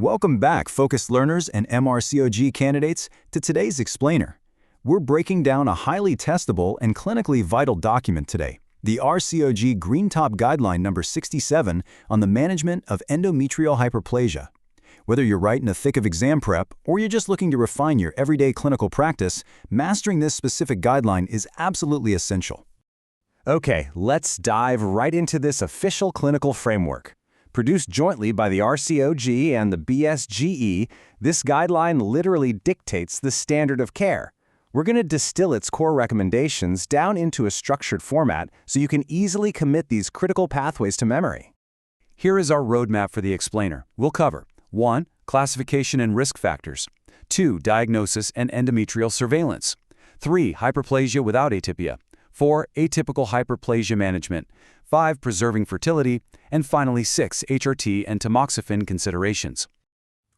Welcome back, focused learners and MRCOG candidates, to today's explainer. We're breaking down a highly testable and clinically vital document today, the RCOG Green-top Guideline No. 67 on the management of endometrial hyperplasia. Whether you're right in the thick of exam prep or you're just looking to refine your everyday clinical practice, mastering this specific guideline is absolutely essential. Okay, let's dive right into this official clinical framework. Produced jointly by the RCOG and the BSGE, this guideline literally dictates the standard of care. We're going to distill its core recommendations down into a structured format so you can easily commit these critical pathways to memory. Here is our roadmap for the explainer. We'll cover 1. Classification and risk factors. 2. Diagnosis and endometrial surveillance. 3. Hyperplasia without atypia. 4. Atypical hyperplasia management. 5. Preserving fertility. And finally 6. HRT and tamoxifen considerations.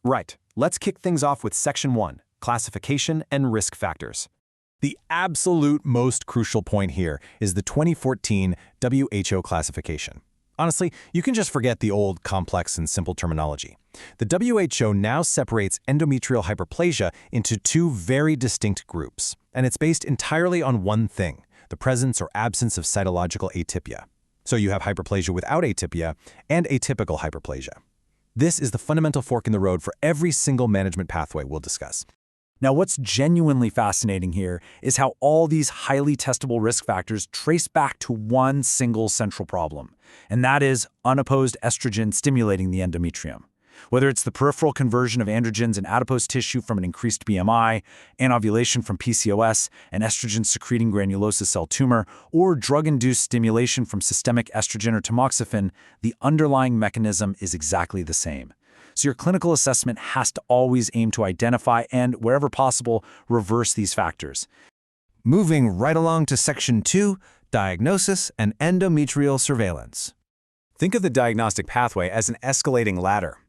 Right, let's kick things off with Section 1, Classification and Risk Factors. The absolute most crucial point here is the 2014 WHO classification. Honestly, you can just forget the old, complex, and simple terminology. The WHO now separates endometrial hyperplasia into two very distinct groups, and it's based entirely on one thing: the presence or absence of cytological atypia. So you have hyperplasia without atypia and atypical hyperplasia. This is the fundamental fork in the road for every single management pathway we'll discuss. Now, what's genuinely fascinating here is how all these highly testable risk factors trace back to one single central problem, and that is unopposed estrogen stimulating the endometrium. Whether it's the peripheral conversion of androgens in adipose tissue from an increased BMI, anovulation from PCOS, an estrogen-secreting granulosa cell tumor, or drug-induced stimulation from systemic estrogen or tamoxifen, the underlying mechanism is exactly the same. So your clinical assessment has to always aim to identify and, wherever possible, reverse these factors. Moving right along to Section 2, Diagnosis and Endometrial Surveillance. Think of the diagnostic pathway as an escalating ladder.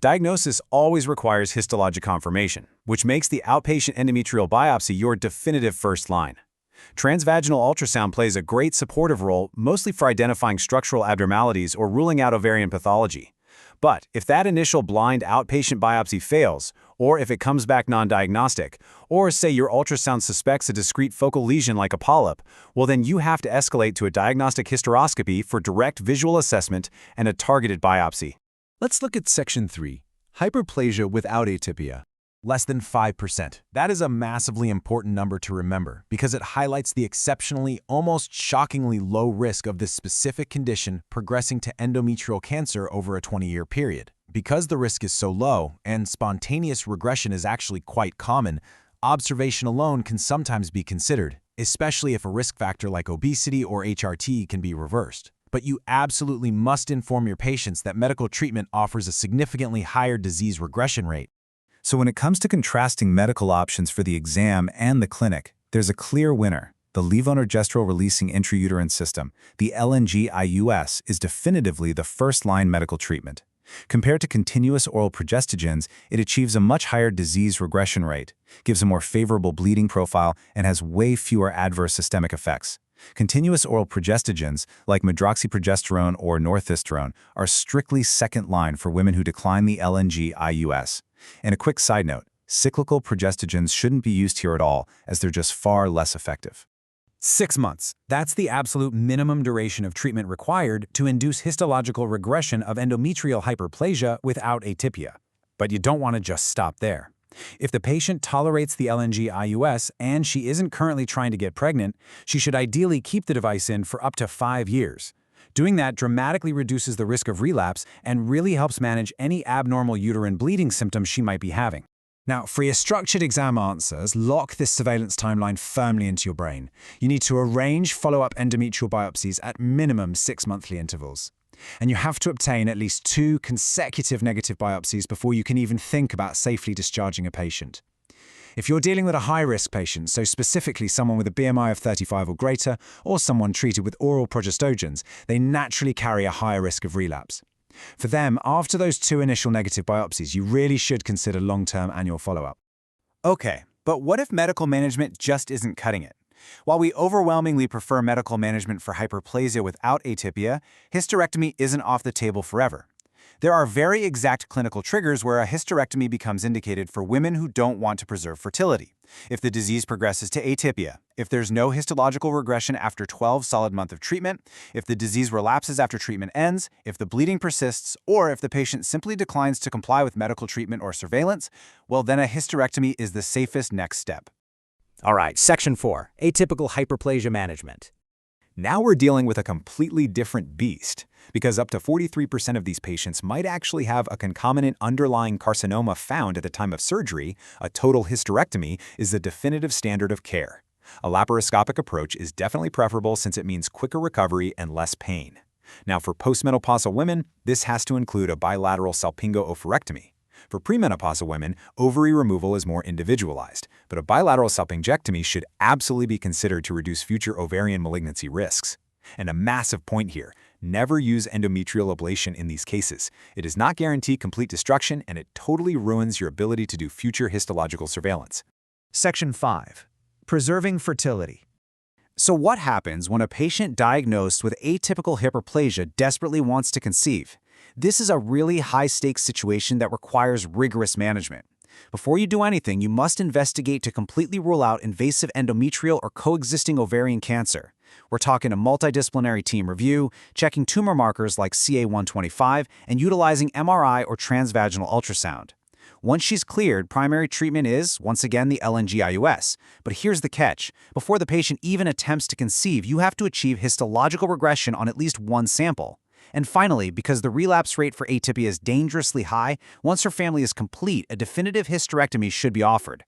Diagnosis always requires histologic confirmation, which makes the outpatient endometrial biopsy your definitive first line. Transvaginal ultrasound plays a great supportive role, mostly for identifying structural abnormalities or ruling out ovarian pathology. But if that initial blind outpatient biopsy fails, or if it comes back non-diagnostic, or say your ultrasound suspects a discrete focal lesion like a polyp, well then you have to escalate to a diagnostic hysteroscopy for direct visual assessment and a targeted biopsy. Let's look at Section 3, Hyperplasia without atypia. Less than 5%. That is a massively important number to remember because it highlights the exceptionally, almost shockingly low risk of this specific condition progressing to endometrial cancer over a 20-year period. Because the risk is so low and spontaneous regression is actually quite common, observation alone can sometimes be considered, especially if a risk factor like obesity or HRT can be reversed. But you absolutely must inform your patients that medical treatment offers a significantly higher disease regression rate. So when it comes to contrasting medical options for the exam and the clinic, there's a clear winner. The levonorgestrel-releasing intrauterine system, the LNG-IUS, is definitively the first-line medical treatment. Compared to continuous oral progestogens, it achieves a much higher disease regression rate, gives a more favorable bleeding profile, and has way fewer adverse systemic effects. Continuous oral progestogens, like medroxyprogesterone or northisterone, are strictly second line for women who decline the LNG-IUS. And a quick side note, cyclical progestogens shouldn't be used here at all, as they're just far less effective. 6 months. That's the absolute minimum duration of treatment required to induce histological regression of endometrial hyperplasia without atypia. But you don't want to just stop there. If the patient tolerates the LNG-IUS and she isn't currently trying to get pregnant, she should ideally keep the device in for up to 5 years. Doing that dramatically reduces the risk of relapse and really helps manage any abnormal uterine bleeding symptoms she might be having. Now, for your structured exam answers, lock this surveillance timeline firmly into your brain. You need to arrange follow-up endometrial biopsies at minimum 6 monthly intervals. And you have to obtain at least 2 consecutive negative biopsies before you can even think about safely discharging a patient. If you're dealing with a high-risk patient, so specifically someone with a BMI of 35 or greater, or someone treated with oral progestogens, they naturally carry a higher risk of relapse. For them, after those 2 initial negative biopsies, you really should consider long-term annual follow-up. Okay, but what if medical management just isn't cutting it? While we overwhelmingly prefer medical management for hyperplasia without atypia, hysterectomy isn't off the table forever. There are very exact clinical triggers where a hysterectomy becomes indicated for women who don't want to preserve fertility. If the disease progresses to atypia, if there's no histological regression after 12 solid months of treatment, if the disease relapses after treatment ends, if the bleeding persists, or if the patient simply declines to comply with medical treatment or surveillance, well then a hysterectomy is the safest next step. All right, Section 4, Atypical Hyperplasia Management. Now we're dealing with a completely different beast, because up to 43% of these patients might actually have a concomitant underlying carcinoma found at the time of surgery. A total hysterectomy is the definitive standard of care. A laparoscopic approach is definitely preferable since it means quicker recovery and less pain. Now, for postmenopausal women, this has to include a bilateral salpingo-oophorectomy. For premenopausal women, ovary removal is more individualized, but a bilateral salpingectomy should absolutely be considered to reduce future ovarian malignancy risks. And a massive point here, never use endometrial ablation in these cases. It does not guarantee complete destruction, and it totally ruins your ability to do future histological surveillance. Section 5. Preserving fertility. So what happens when a patient diagnosed with atypical hyperplasia desperately wants to conceive? This is a really high-stakes situation that requires rigorous management. Before you do anything, you must investigate to completely rule out invasive endometrial or coexisting ovarian cancer. We're talking a multidisciplinary team review, checking tumor markers like CA-125, and utilizing MRI or transvaginal ultrasound. Once she's cleared, primary treatment is, once again, the LNG-IUS. But here's the catch. Before the patient even attempts to conceive, you have to achieve histological regression on at least one sample. And finally, because the relapse rate for atypia is dangerously high, once her family is complete, a definitive hysterectomy should be offered.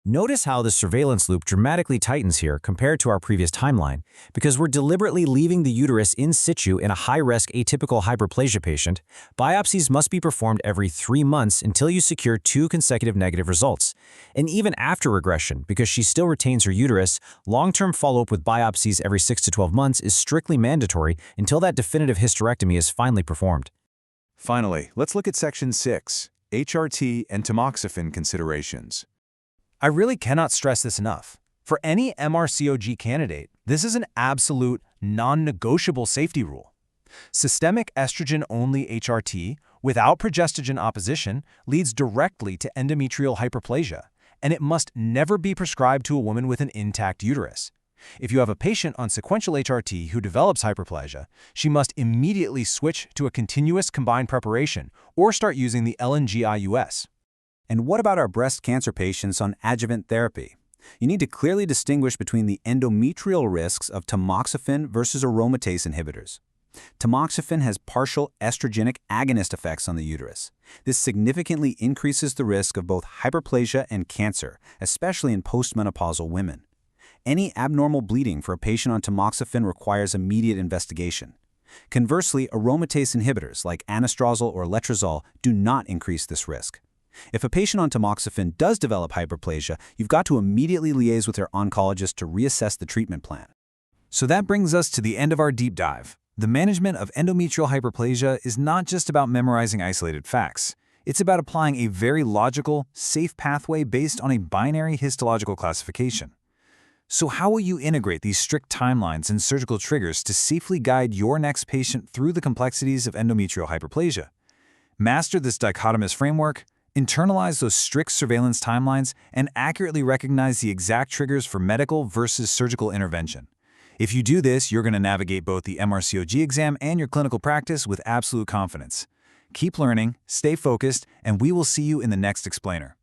Notice how the surveillance loop dramatically tightens here compared to our previous timeline, because we're deliberately leaving the uterus in situ in a high-risk atypical hyperplasia patient. Biopsies must be performed every 3 months until you secure 2 consecutive negative results. And even after regression, because she still retains her uterus, long-term follow-up with biopsies every 6 to 12 months is strictly mandatory until that definitive hysterectomy is finally performed. Finally, let's look at Section 6, HRT and tamoxifen considerations. I really cannot stress this enough. For any MRCOG candidate, this is an absolute, non-negotiable safety rule. Systemic estrogen-only HRT without progestogen opposition leads directly to endometrial hyperplasia, and it must never be prescribed to a woman with an intact uterus. If you have a patient on sequential HRT who develops hyperplasia, she must immediately switch to a continuous combined preparation or start using the LNG-IUS. And what about our breast cancer patients on adjuvant therapy? You need to clearly distinguish between the endometrial risks of tamoxifen versus aromatase inhibitors. Tamoxifen has partial estrogenic agonist effects on the uterus. This significantly increases the risk of both hyperplasia and cancer, especially in postmenopausal women. Any abnormal bleeding for a patient on tamoxifen requires immediate investigation. Conversely, aromatase inhibitors like anastrozole or letrozole do not increase this risk. If a patient on tamoxifen does develop hyperplasia, you've got to immediately liaise with their oncologist to reassess the treatment plan. So that brings us to the end of our deep dive. The management of endometrial hyperplasia is not just about memorizing isolated facts. It's about applying a very logical, safe pathway based on a binary histological classification. So how will you integrate these strict timelines and surgical triggers to safely guide your next patient through the complexities of endometrial hyperplasia? Master this dichotomous framework, internalize those strict surveillance timelines, and accurately recognize the exact triggers for medical versus surgical intervention. If you do this, you're going to navigate both the MRCOG exam and your clinical practice with absolute confidence. Keep learning, stay focused, and we will see you in the next explainer.